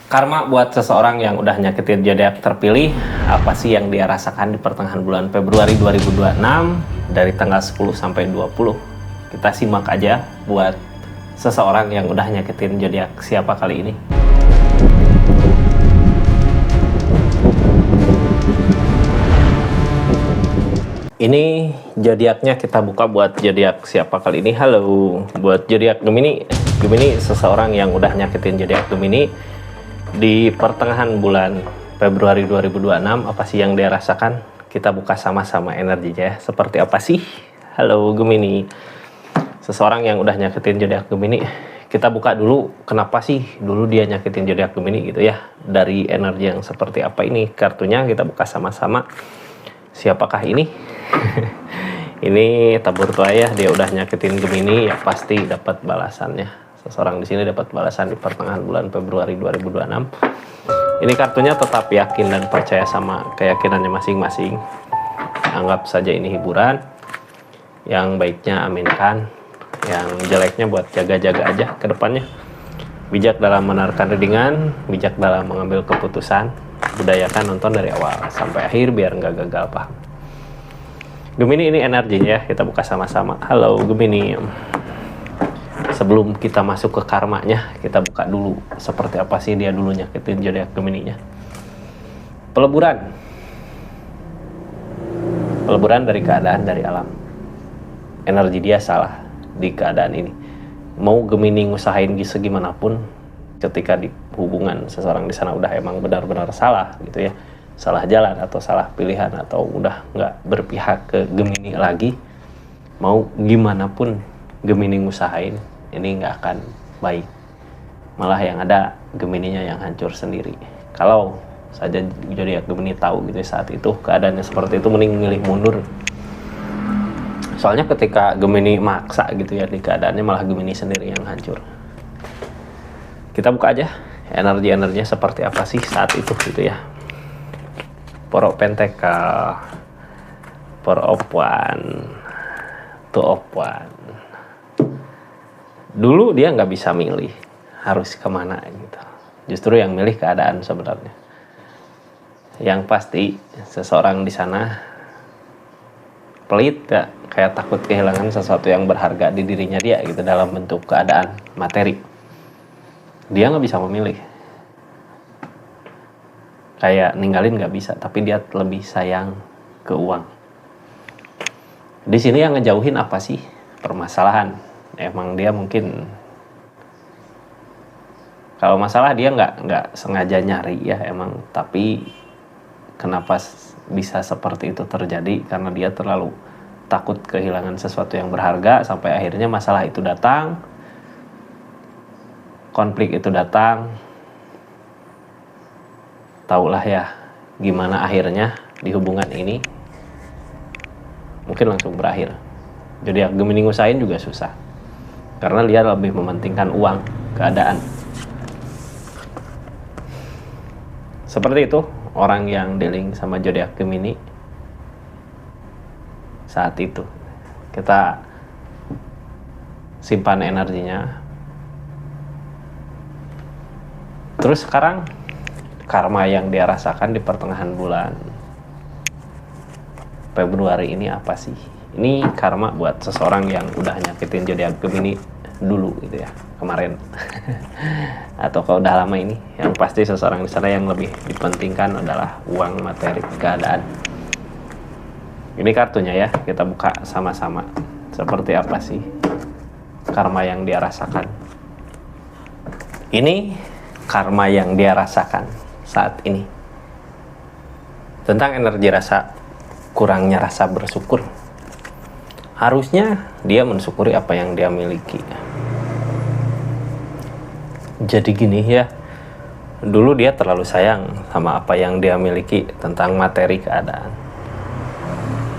Karma buat seseorang yang udah nyakitin zodiak terpilih, apa sih yang dia rasakan di pertengahan bulan Februari 2026 dari tanggal 10 sampai 20. Kita simak aja buat seseorang yang udah nyakitin zodiak siapa kali ini. Ini zodiaknya kita buka buat zodiak siapa kali ini. Halo, buat zodiak Gemini. Gemini seseorang yang udah nyakitin zodiak Gemini di pertengahan bulan Februari 2026. Apa sih yang dia rasakan? Kita buka sama-sama energinya ya. Seperti apa sih? Halo Gemini, seseorang yang udah nyakitin zodiak Gemini. Kita buka dulu kenapa sih dulu dia nyakitin zodiak Gemini gitu ya. Dari energi yang seperti apa ini kartunya, kita buka sama-sama. Siapakah ini? Ini tabur tua ya, dia udah nyakitin Gemini ya, pasti dapat balasannya. Seseorang di sini dapat balasan di pertengahan bulan Februari 2026. Ini kartunya tetap yakin dan percaya sama keyakinannya masing-masing. Anggap saja ini hiburan. Yang baiknya aminkan, yang jeleknya buat jaga-jaga aja ke depannya. Bijak dalam menarikan readingan, bijak dalam mengambil keputusan. Budayakan nonton dari awal sampai akhir biar nggak gagal paham. Gemini, ini energinya ya, kita buka sama-sama. Halo Gemini. Sebelum kita masuk ke karmanya, kita buka dulu seperti apa sih dia dulu nyakitin zodiak Gemini-nya. Peleburan dari keadaan, dari alam. Energi dia salah di keadaan ini. Mau Gemini ngusahain segimana pun, ketika di hubungan seseorang di sana udah emang benar-benar salah gitu ya, salah jalan atau salah pilihan atau udah nggak berpihak ke Gemini lagi, mau gimana pun Gemini ngusahain ini nggak akan baik, malah yang ada Gemininya yang hancur sendiri. Kalau saja zodiak Gemini tahu gitu ya, saat itu keadaannya seperti itu, mending milih mundur. Soalnya ketika Gemini maksa gitu ya di keadaannya, malah Gemini sendiri yang hancur. Kita buka aja energi-energinya seperti apa sih saat itu gitu ya. Four of Pentacle, Four of Wands, Two of Wands. Dulu dia nggak bisa milih harus kemana gitu. Justru yang milih keadaan sebenarnya. Yang pasti seseorang di sana pelit ya, kayak takut kehilangan sesuatu yang berharga di dirinya dia gitu dalam bentuk keadaan materi. Dia nggak bisa memilih. Kayak ninggalin nggak bisa, tapi dia lebih sayang ke uang. Di sini yang ngejauhin apa sih? Permasalahan. Emang dia mungkin kalau masalah dia nggak sengaja nyari ya emang, tapi kenapa bisa seperti itu terjadi? Karena dia terlalu takut kehilangan sesuatu yang berharga sampai akhirnya masalah itu datang, konflik itu datang. Taulah ya gimana akhirnya di hubungan ini, mungkin langsung berakhir. Jadi Gemini ngusahain juga susah karena dia lebih mementingkan uang, keadaan. Seperti itu orang yang dealing sama zodiak Gemini saat itu. Kita simpan energinya. Terus sekarang karma yang dia rasakan di pertengahan bulan Februari ini apa sih? Ini karma buat seseorang yang udah nyakitin zodiak Gemini dulu gitu ya, kemarin. Atau kalau udah lama ini, yang pasti seseorang di sana yang lebih dipentingkan adalah uang, materi, keadaan. Ini kartunya ya, kita buka sama-sama. Seperti apa sih karma yang dia rasakan? Ini karma yang dia rasakan saat ini. Tentang energi rasa, kurangnya rasa bersyukur. Harusnya dia mensyukuri apa yang dia miliki. Jadi gini ya, dulu dia terlalu sayang sama apa yang dia miliki tentang materi, keadaan.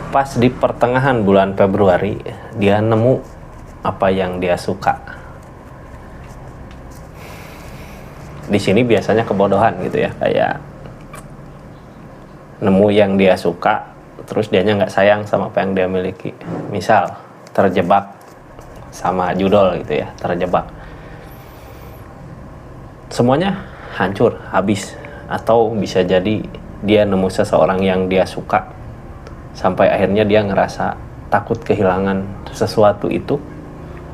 Pas di pertengahan bulan Februari, dia nemu apa yang dia suka. Di sini biasanya kebodohan gitu ya, kayak nemu yang dia suka, terus dianya nggak sayang sama apa yang dia miliki. Misal terjebak sama judul gitu ya, terjebak. Semuanya hancur, habis. Atau bisa jadi dia nemu seseorang yang dia suka, sampai akhirnya dia ngerasa takut kehilangan sesuatu itu,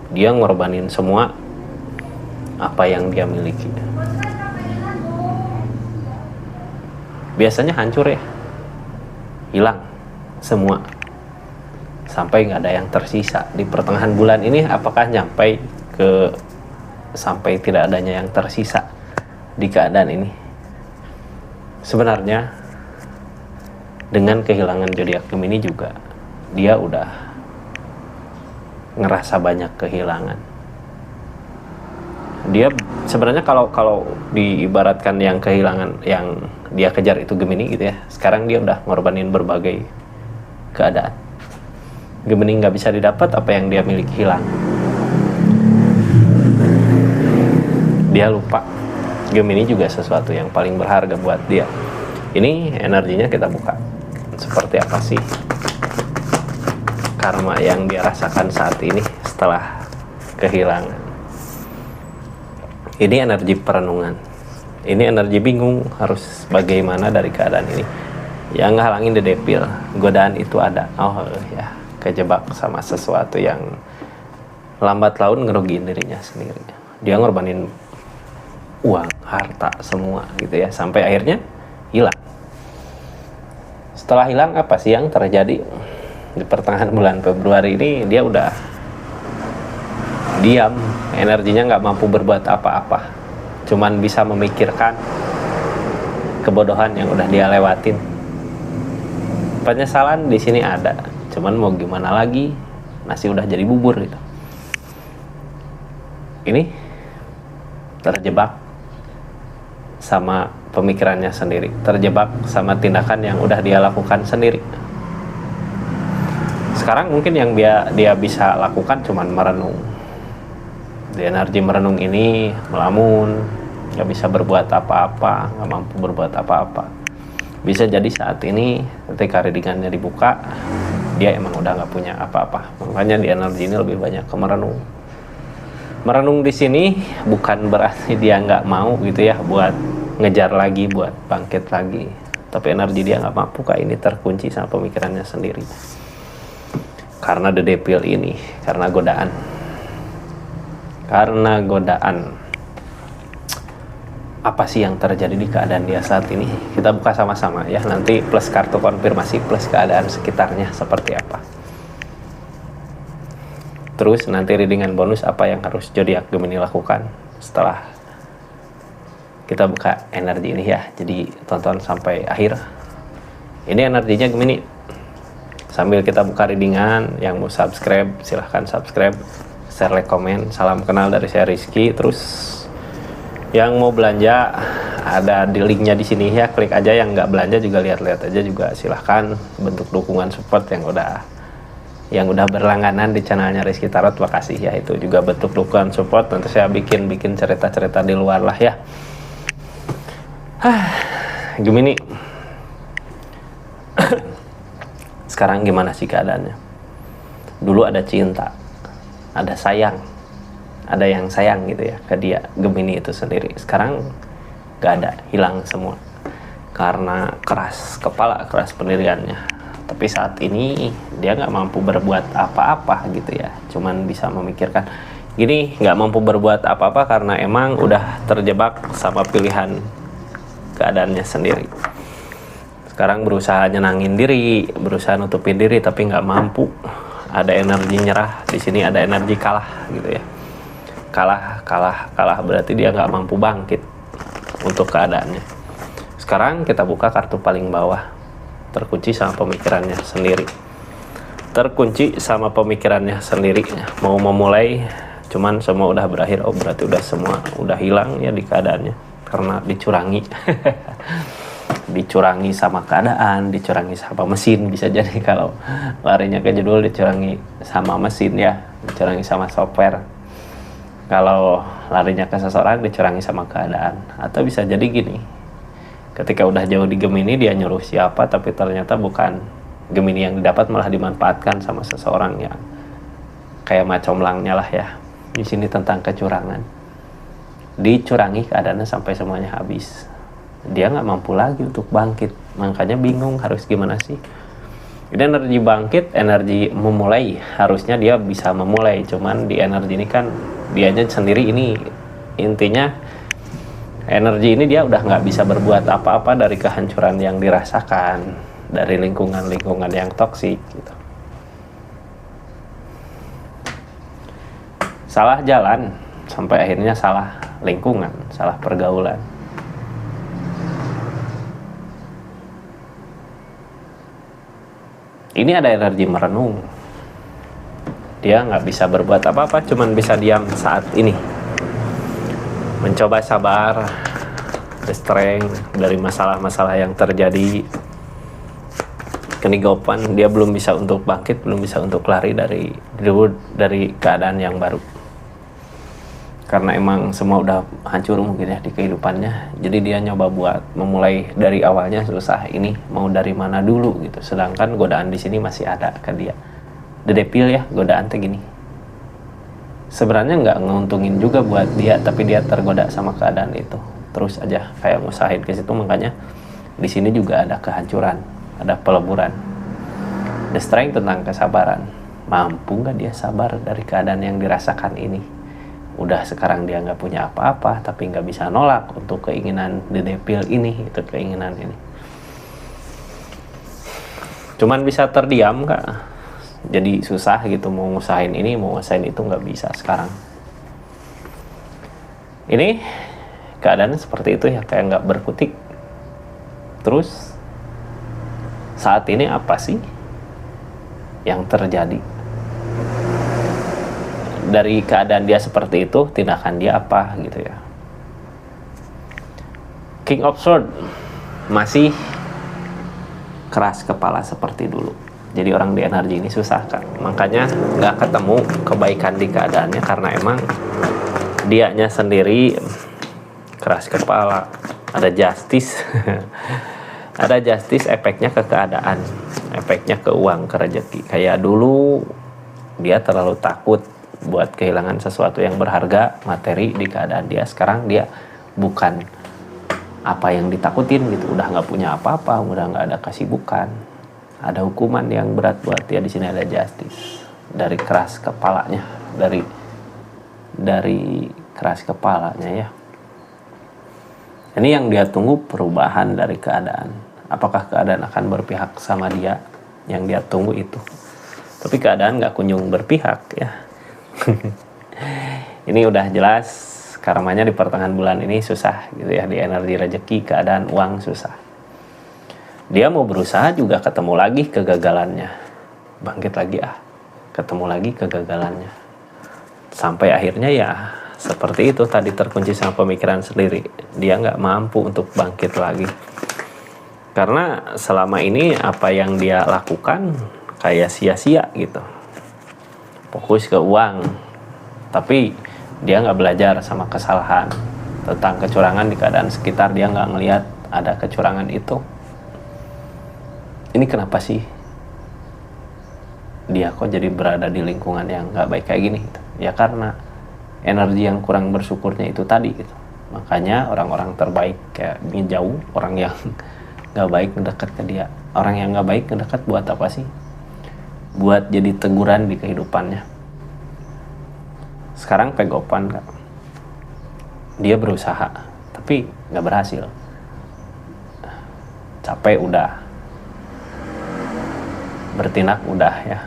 dia ngorbanin semua apa yang dia miliki. Biasanya hancur ya, hilang semua, sampai nggak ada yang tersisa. Di pertengahan bulan ini apakah sampai tidak adanya yang tersisa di keadaan ini? Sebenarnya dengan kehilangan zodiak Gemini juga dia udah ngerasa banyak kehilangan. Dia sebenarnya kalau diibaratkan yang kehilangan yang dia kejar itu Gemini gitu ya, sekarang dia udah ngorbanin berbagai keadaan. Gemini nggak bisa didapat, apa yang dia miliki hilang. Dia lupa Gemini juga sesuatu yang paling berharga buat dia. Ini energinya kita buka. Seperti apa sih karma yang dia rasakan saat ini setelah kehilangan? Ini energi perenungan. Ini energi bingung harus bagaimana dari keadaan ini. Yang ngehalangin the devil, godaan itu ada. Oh ya, kejebak sama sesuatu yang lambat laun ngerugiin dirinya sendiri. Dia ngorbanin uang, harta, semua gitu ya, sampai akhirnya hilang. Setelah hilang, apa sih yang terjadi? Di pertengahan bulan Februari ini dia udah diam, energinya nggak mampu berbuat apa-apa, cuman bisa memikirkan kebodohan yang udah dia lewatin. Penyesalan di sini ada, cuman mau gimana lagi, nasi udah jadi bubur gitu. Ini terjebak sama pemikirannya sendiri, terjebak sama tindakan yang udah dia lakukan sendiri. Sekarang mungkin yang dia bisa lakukan cuman merenung. Di energi merenung ini melamun, nggak bisa berbuat apa-apa, nggak mampu berbuat apa-apa. Bisa jadi saat ini ketika readingannya dibuka, dia emang udah nggak punya apa-apa. Makanya di energi ini lebih banyak ke merenung. Merenung di sini bukan berarti dia nggak mau gitu ya buat ngejar lagi, buat bangkit lagi. Tapi energi dia nggak mampu, kayak ini terkunci sama pemikirannya sendiri. Karena the devil ini, karena godaan. Karena godaan. Apa sih yang terjadi di keadaan dia saat ini? Kita buka sama-sama ya, nanti plus kartu konfirmasi, plus keadaan sekitarnya seperti apa. Terus nanti readingan bonus apa yang harus zodiak Gemini lakukan setelah kita buka energi ini ya. Jadi tonton sampai akhir. Ini energinya Gemini. Sambil kita buka readingan, yang mau subscribe silahkan subscribe, share, like, komen. Salam kenal dari saya Rizky. Terus yang mau belanja ada di linknya di sini ya, klik aja. Yang nggak belanja juga lihat-lihat aja juga silahkan. Bentuk dukungan support yang udah berlangganan di channelnya Rizky Tarot, makasih ya. Itu juga bentuk dukungan support. Nanti saya bikin cerita-cerita di luar lah ya. Gemini, sekarang gimana sih keadaannya? Dulu ada cinta, ada sayang, ada yang sayang gitu ya ke dia, Gemini itu sendiri. Sekarang gak ada, hilang semua karena keras kepala, keras pendiriannya. Tapi saat ini dia nggak mampu berbuat apa-apa gitu ya, cuman bisa memikirkan. Gini, nggak mampu berbuat apa-apa karena emang udah terjebak sama pilihan keadaannya sendiri. Sekarang berusaha nyenangin diri, berusaha nutupin diri, tapi nggak mampu. Ada energi nyerah di sini, ada energi kalah gitu ya. Kalah berarti dia nggak mampu bangkit untuk keadaannya. Sekarang kita buka kartu paling bawah. Terkunci sama pemikirannya sendiri. Terkunci sama pemikirannya sendiri. Mau memulai, cuman semua udah berakhir. Oh berarti udah semua udah hilang ya di keadaannya. Karena dicurangi. Dicurangi sama keadaan, dicurangi sama mesin. Bisa jadi kalau larinya ke judul, dicurangi sama mesin ya. Dicurangi sama software. Kalau larinya ke seseorang, dicurangi sama keadaan. Atau bisa jadi gini. Ketika udah jauh di Gemini, dia nyuruh siapa, tapi ternyata bukan Gemini yang didapat, malah dimanfaatkan sama seseorang yang kayak macomlangnya lah ya. Di sini tentang kecurangan. dicurangi keadaannya sampai semuanya habis. Dia nggak mampu lagi untuk bangkit, makanya bingung harus gimana sih. Ini energi bangkit, energi memulai, harusnya dia bisa memulai, cuman di energi ini kan dianya sendiri, ini intinya energi ini dia udah nggak bisa berbuat apa-apa dari kehancuran yang dirasakan dari lingkungan yang toksik gitu. Salah jalan sampai akhirnya salah lingkungan, salah pergaulan. Ini ada energi merenung. Dia nggak bisa berbuat apa-apa, cuman bisa diam saat ini. Mencoba sabar, the strength dari masalah-masalah yang terjadi. Kenigopan, dia belum bisa untuk bangkit, belum bisa untuk lari dari keadaan yang baru. Karena emang semua udah hancur mungkin ya di kehidupannya, jadi dia nyoba buat memulai dari awalnya susah. Ini mau dari mana dulu gitu, sedangkan godaan di sini masih ada ke dia. The Devil ya, godaan teh gini, sebenarnya nggak nguntungin juga buat dia, tapi dia tergoda sama keadaan itu, terus aja kayak ngusahain ke situ. Makanya di sini juga ada kehancuran, ada peleburan. The Strength tentang kesabaran, mampu nggak dia sabar dari keadaan yang dirasakan ini. Udah sekarang dia nggak punya apa-apa, tapi nggak bisa nolak untuk keinginan The Devil ini, itu keinginan ini. Cuman bisa terdiam kak, jadi susah gitu mau ngusahain ini, mau ngusahain itu, nggak bisa sekarang. Ini keadaannya seperti itu ya, kayak nggak berkutik. Terus saat ini apa sih yang terjadi? Dari keadaan dia seperti itu, tindakan dia apa gitu ya. King of Swords masih keras kepala seperti dulu. Jadi orang di energi ini susah kan, makanya nggak ketemu kebaikan di keadaannya, karena emang dianya sendiri keras kepala. Ada justice ada justice, efeknya ke keadaan, efeknya ke uang, ke rezeki. Kayak dulu dia terlalu takut buat kehilangan sesuatu yang berharga, materi di keadaan dia. Sekarang dia bukan apa yang ditakutin gitu, udah nggak punya apa-apa, udah nggak ada kesibukan, ada hukuman yang berat buat dia. Di sini ada justice dari keras kepalanya, dari keras kepalanya ya. Ini yang dia tunggu, perubahan dari keadaan. Apakah keadaan akan berpihak sama dia? Yang dia tunggu itu. Tapi keadaan nggak kunjung berpihak ya. Ini udah jelas karmanya di pertengahan bulan ini susah gitu ya, di energi rezeki, keadaan, uang susah. Dia mau berusaha juga ketemu lagi kegagalannya, bangkit lagi ketemu lagi kegagalannya, sampai akhirnya ya seperti itu tadi, terkunci sama pemikiran sendiri. Dia nggak mampu untuk bangkit lagi karena selama ini apa yang dia lakukan kayak sia-sia gitu. Fokus ke uang, tapi dia nggak belajar sama kesalahan tentang kecurangan di keadaan sekitar. Dia nggak ngelihat ada kecurangan itu. Ini kenapa sih dia kok jadi berada di lingkungan yang nggak baik kayak gini gitu? Ya karena energi yang kurang bersyukurnya itu tadi gitu. Makanya orang-orang terbaik kayak jauh, orang yang nggak baik mendekat ke dia. Orang yang nggak baik mendekat buat apa sih? Buat jadi teguran di kehidupannya. Sekarang pegopan kak, dia berusaha tapi nggak berhasil, capek udah, bertindak udah ya.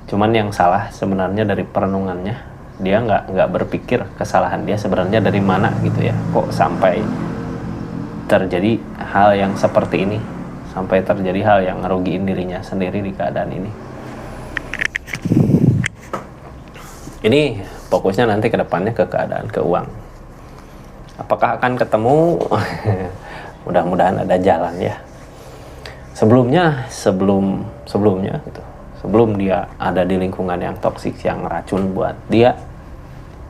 Cuman yang salah sebenarnya dari perenungannya, dia nggak berpikir kesalahan dia sebenarnya dari mana gitu ya, kok sampai terjadi hal yang seperti ini, sampai terjadi hal yang ngerugiin dirinya sendiri di keadaan ini. Ini fokusnya nanti ke depannya ke keadaan, ke uang. Apakah akan ketemu? Mudah-mudahan ada jalan ya. Sebelumnya gitu, sebelum dia ada di lingkungan yang toksik, yang racun buat dia,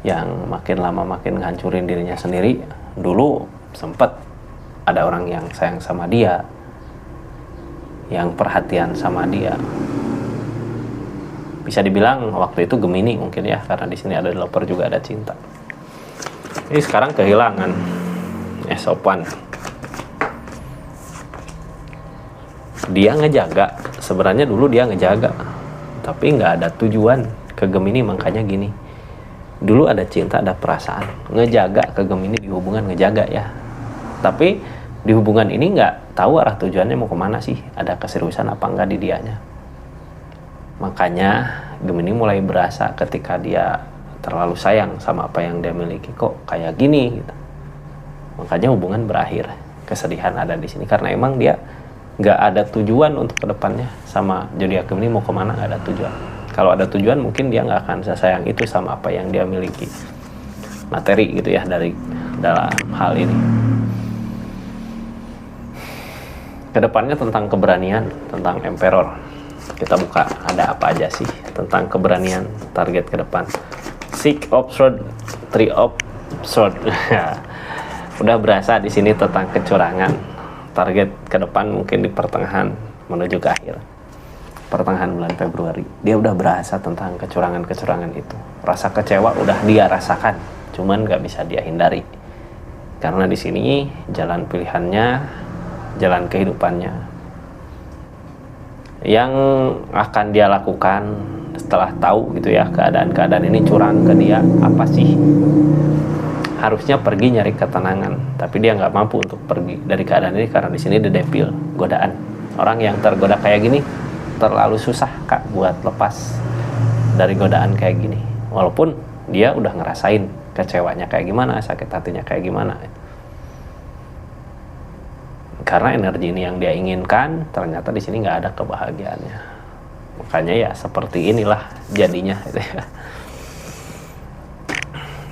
yang makin lama makin ngancurin dirinya sendiri. Dulu sempet ada orang yang sayang sama dia, yang perhatian sama dia. Bisa dibilang waktu itu Gemini mungkin ya, karena di sini ada developer juga ada cinta. Ini sekarang kehilangan sopan. Dia ngejaga, sebenarnya dulu dia ngejaga, tapi nggak ada tujuan ke Gemini. Makanya gini, dulu ada cinta, ada perasaan, ngejaga ke Gemini di hubungan, ngejaga ya. Tapi di hubungan ini nggak tahu arah tujuannya mau kemana sih, ada keseriusan apa enggak di dianya. Makanya Gemini mulai berasa ketika dia terlalu sayang sama apa yang dia miliki, kok kayak gini gitu. Makanya hubungan berakhir, kesedihan ada di sini karena emang dia nggak ada tujuan untuk kedepannya sama zodiak Gemini mau kemana, nggak ada tujuan. Kalau ada tujuan mungkin dia nggak akan sesayang itu sama apa yang dia miliki, materi gitu ya, dari dalam hal ini. Kedepannya tentang keberanian, tentang Emperor. Kita buka ada apa aja sih tentang keberanian target ke depan. Six of Swords, Three of Swords. Udah berasa di sini tentang kecurangan. Target ke depan mungkin di pertengahan menuju ke akhir, pertengahan bulan Februari, dia udah berasa tentang kecurangan-kecurangan itu. Rasa kecewa udah dia rasakan, cuman nggak bisa dia hindari karena di sini jalan pilihannya, jalan kehidupannya yang akan dia lakukan setelah tahu gitu ya keadaan-keadaan ini curang ke dia. Apa sih? Harusnya pergi nyari ketenangan, tapi dia nggak mampu untuk pergi dari keadaan ini karena di sini The Devil, godaan. Orang yang tergoda kayak gini terlalu susah Kak buat lepas dari godaan kayak gini. Walaupun dia udah ngerasain kecewanya kayak gimana, sakit hatinya kayak gimana. Karena energi ini yang dia inginkan, ternyata di sini nggak ada kebahagiaannya. Makanya ya seperti inilah jadinya gitu ya.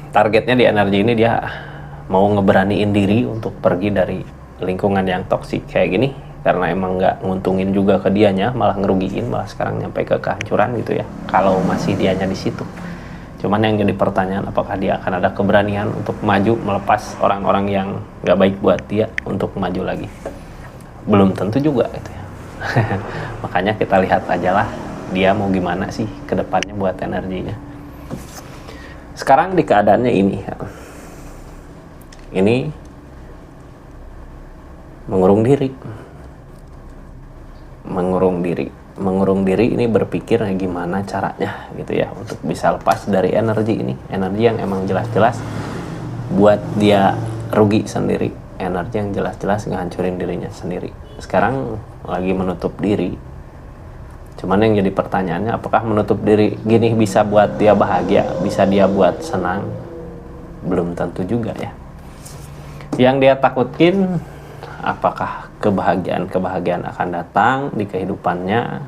Targetnya di energi ini dia mau ngeberaniin diri untuk pergi dari lingkungan yang toksik kayak gini, karena emang nggak nguntungin juga ke dianya, malah ngerugiin, malah sekarang nyampe ke kehancuran gitu ya kalau masih dianya di situ. Cuman yang jadi pertanyaan, apakah dia akan ada keberanian untuk maju melepas orang-orang yang nggak baik buat dia untuk maju lagi? Belum tentu juga gitu ya. Makanya kita lihat aja lah dia mau gimana sih ke depannya buat energinya. Sekarang di keadaannya ini mengurung diri ini berpikir gimana caranya gitu ya untuk bisa lepas dari energi ini, energi yang emang jelas-jelas buat dia rugi sendiri, energi yang jelas-jelas ngehancurin dirinya sendiri. Sekarang lagi menutup diri. Cuman yang jadi pertanyaannya, apakah menutup diri gini bisa buat dia bahagia, bisa dia buat senang? Belum tentu juga ya. Yang dia takutin, apakah kebahagiaan akan datang di kehidupannya?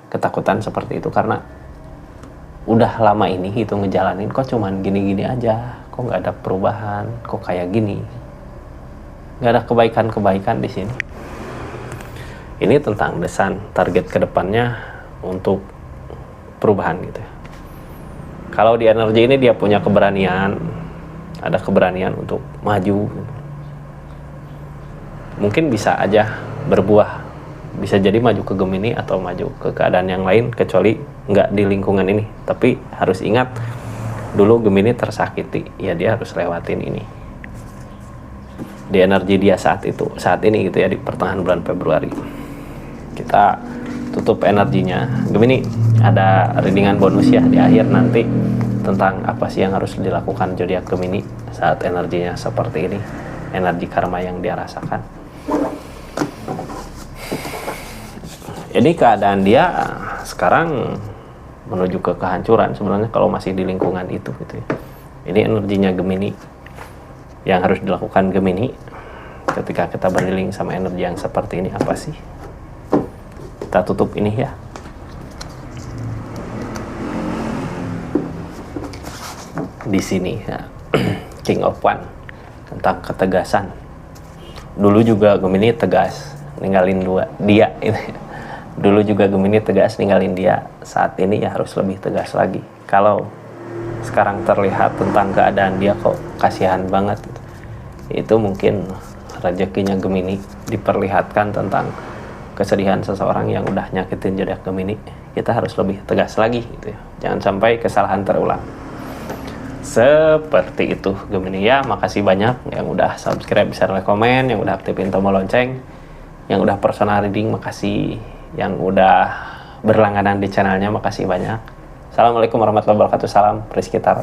Ketakutan seperti itu karena udah lama ini itu ngejalanin kok cuman gini-gini aja, kok nggak ada perubahan, kok kayak gini, nggak ada kebaikan di sini. Ini tentang desain target kedepannya untuk perubahan gitu ya. Kalau di energi ini dia punya keberanian, ada keberanian untuk maju. Mungkin bisa aja berbuah, bisa jadi maju ke Gemini atau maju ke keadaan yang lain kecuali nggak di lingkungan ini. Tapi harus ingat dulu Gemini tersakiti, ya dia harus lewatin ini. Di energi dia saat ini gitu ya, di pertengahan bulan Februari. Kita tutup energinya Gemini. Ada readingan bonus ya di akhir nanti tentang apa sih yang harus dilakukan zodiak Gemini saat energinya seperti ini, energi karma yang dia rasakan. Jadi keadaan dia sekarang menuju ke kehancuran sebenarnya kalau masih di lingkungan itu gitu ya. Ini energinya Gemini yang harus dilakukan Gemini ketika kita berdealing sama energi yang seperti ini. Apa sih? Kita tutup ini ya. Di sini ya. King of Wands tentang ketegasan. Dulu juga Gemini tegas ninggalin dia ini. Dulu juga Gemini tegas ninggalin dia. Saat ini ya harus lebih tegas lagi. Kalau sekarang terlihat tentang keadaan dia kok kasihan banget gitu. Itu mungkin rezekinya Gemini diperlihatkan tentang kesedihan seseorang yang udah nyakitin zodiak Gemini. Kita harus lebih tegas lagi gitu ya. Jangan sampai kesalahan terulang. Seperti itu Gemini ya. Makasih banyak yang udah subscribe, share, like, komen, yang udah aktifin tombol lonceng, yang udah personal reading, makasih. Yang udah berlangganan di channelnya, makasih banyak. Assalamualaikum warahmatullahi wabarakatuh. Salam Rizky Tarot.